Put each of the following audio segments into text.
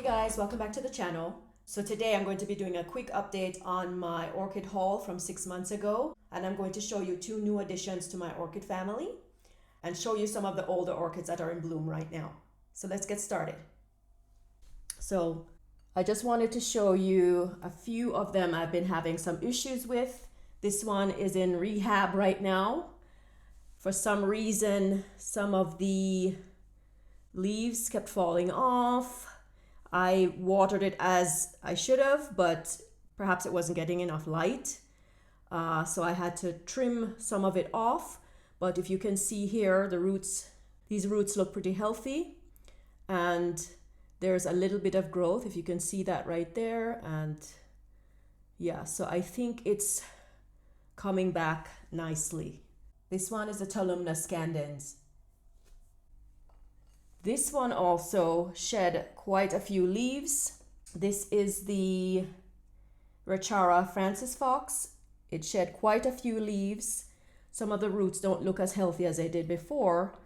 Hey guys, welcome back to the channel. So today I'm going to be doing a quick update on my orchid haul from 6 months ago, and I'm going to show you 2 new additions to my orchid family and show you some of the older orchids that are in bloom right now. So let's get started. So I just wanted to show you a few of them I've been having some issues with. This one is in rehab right now. For some reason, some of the leaves kept falling off. I watered it as I should have, but perhaps it wasn't getting enough light. So I had to trim some of it off. But if you can see here, the roots, these roots look pretty healthy. And there's a little bit of growth, if you can see that right there. And yeah, so I think it's coming back nicely. This one is the Talumna scandens. This one also shed quite a few leaves. This is the Rachara Francis Fox. It shed quite a few leaves. Some of the roots don't look as healthy as they did before.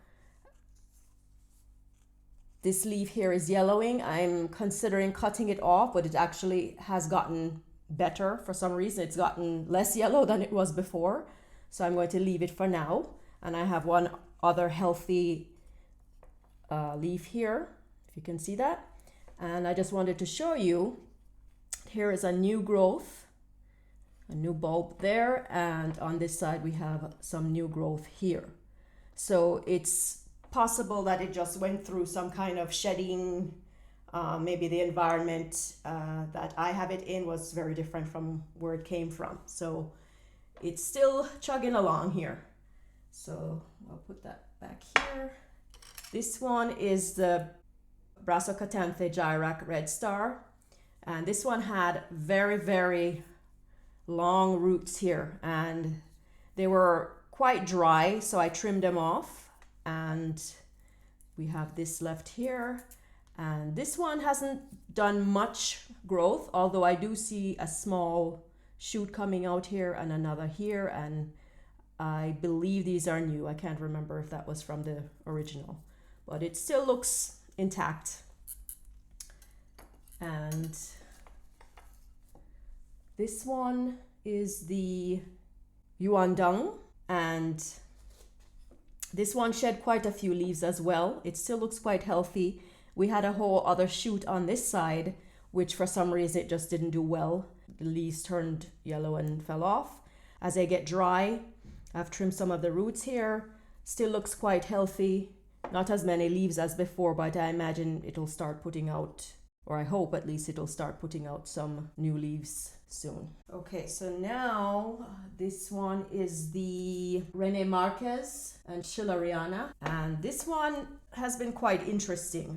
This leaf here is yellowing. I'm considering cutting it off, but it actually has gotten better. For some reason, it's gotten less yellow than it was before. So I'm going to leave it for now. And I have one other healthy leaf here, if you can see that. And I just wanted to show you, here is a new growth, a new bulb there, and on this side we have some new growth here. So it's possible that it just went through some kind of shedding. Maybe the environment that I have it in was very different from where it came from. So it's still chugging along here. So I'll put that back here. This one is the Brassocatanthe Gyrac Red Star. And this one had very, very long roots here. And they were quite dry, so I trimmed them off. And we have this left here. And this one hasn't done much growth, although I do see a small shoot coming out here and another here. And I believe these are new. I can't remember if that was from the original. But it still looks intact. And this one is the Yuandong, and this one shed quite a few leaves as well. It still looks quite healthy. We had a whole other shoot on this side, which for some reason it just didn't do well. The leaves turned yellow and fell off. As they get dry, I've trimmed some of the roots here. Still looks quite healthy. Not as many leaves as before, but I imagine it'll start putting out, or I hope at least it'll start putting out some new leaves soon. Okay, so now this one is the Rene Marquez and Schilleriana. And this one has been quite interesting.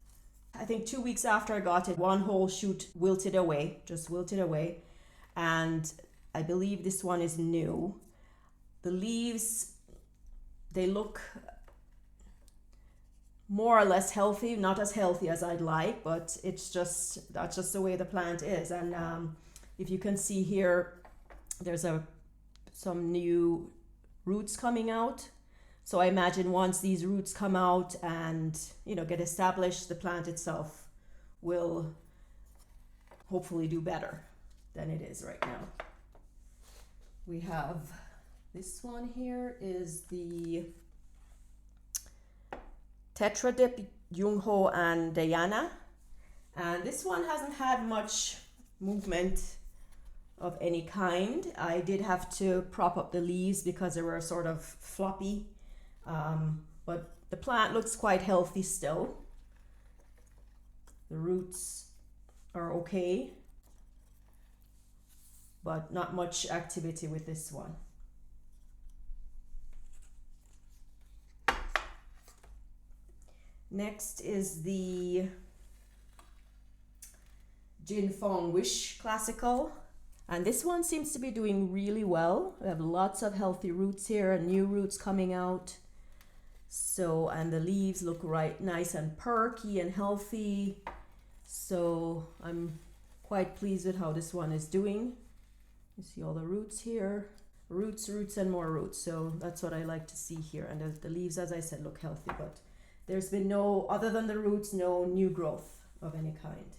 I think 2 weeks after I got it, one whole shoot wilted away, just wilted away. And I believe this one is new. The leaves, they look more or less healthy, not as healthy as I'd like, but it's just, that's just the way the plant is. And if you can see here, there's some new roots coming out. So I imagine once these roots come out and get established, the plant itself will hopefully do better than it is right now. We have this one here is the Tetradip Jungho and Diana. And this one hasn't had much movement of any kind. I did have to prop up the leaves because they were sort of floppy. But the plant looks quite healthy still. The roots are okay, but not much activity with this one. Next is the Jin Fong Wish Classical. And this one seems to be doing really well. We have lots of healthy roots here and new roots coming out. So, and the leaves look right nice and perky and healthy. So I'm quite pleased with how this one is doing. You see all the roots here. Roots, roots, and more roots. So that's what I like to see here. And the leaves, as I said, look healthy, but there's been no, other than the roots, no new growth of any kind.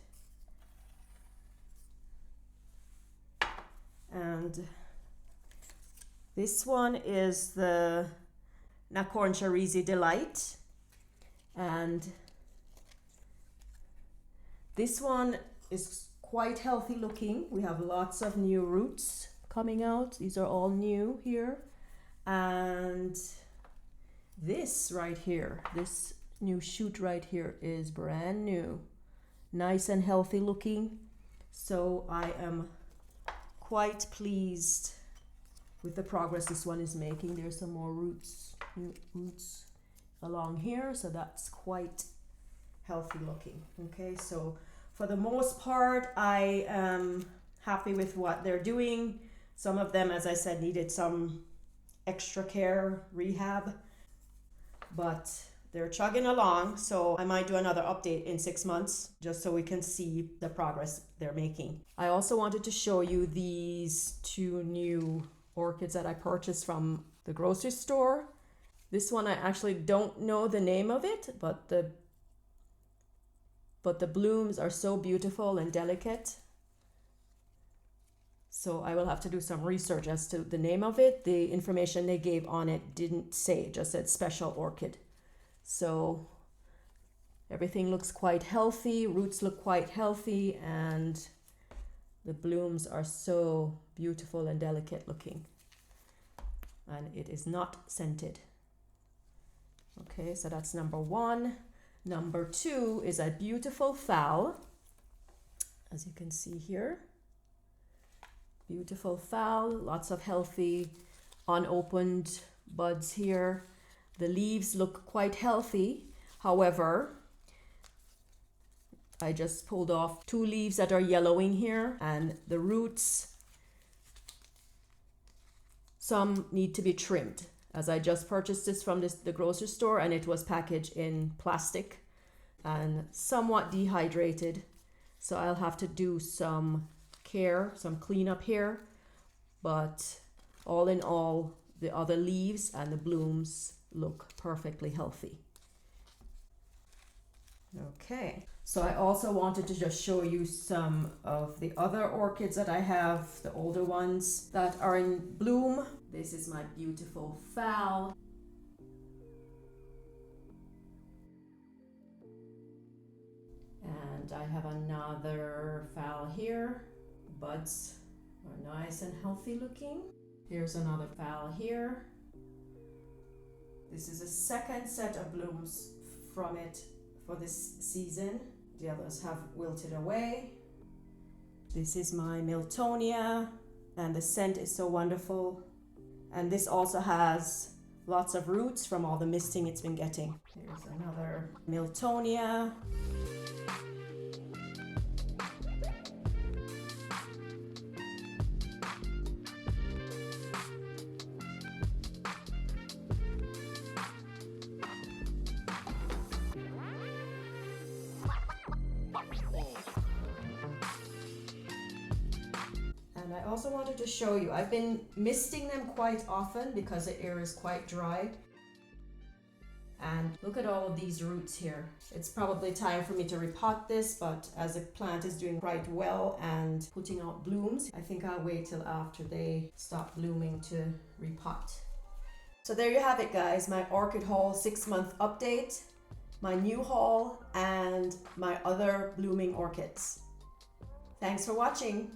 And this one is the Nacorn Charizi Delight. And this one is quite healthy looking. We have lots of new roots coming out. These are all new here. And this right here, this new shoot right here is brand new. Nice and healthy looking. So I am quite pleased with the progress this one is making. There's some more roots, new roots along here. So that's quite healthy looking. Okay, so for the most part, I am happy with what they're doing. Some of them, as I said, needed some extra care, rehab, but they're chugging along. So I might do another update in 6 months just so we can see the progress they're making. I also wanted to show you these two new orchids that I purchased from the grocery store. This one I actually don't know the name of it, but the blooms are so beautiful and delicate. So I will have to do some research as to the name of it. The information they gave on it didn't say, it just said special orchid. So everything looks quite healthy, roots look quite healthy, and the blooms are so beautiful and delicate looking. And it is not scented. Okay, so that's number one. Number two is a beautiful phal, as you can see here. Beautiful phal, lots of healthy unopened buds here. The leaves look quite healthy. However, I just pulled off 2 leaves that are yellowing here, and the roots, some need to be trimmed. As I just purchased this from the grocery store, and it was packaged in plastic and somewhat dehydrated. So I'll have to do some care, some cleanup here. But all in all, the other leaves and the blooms look perfectly healthy. Okay, so I also wanted to just show you some of the other orchids that I have, the older ones that are in bloom. This is my beautiful phal. And I have another phal here. Buds are nice and healthy looking. Here's another phal here. This is a second set of blooms from it for this season. The others have wilted away. This is my Miltonia, and the scent is so wonderful. And this also has lots of roots from all the misting it's been getting. Here's another Miltonia. And I also wanted to show you, I've been misting them quite often because the air is quite dry. And look at all of these roots here. It's probably time for me to repot this, but as the plant is doing quite well and putting out blooms, I think I'll wait till after they stop blooming to repot. So there you have it, guys, my orchid haul 6-month update, my new haul, and my other blooming orchids. Thanks for watching.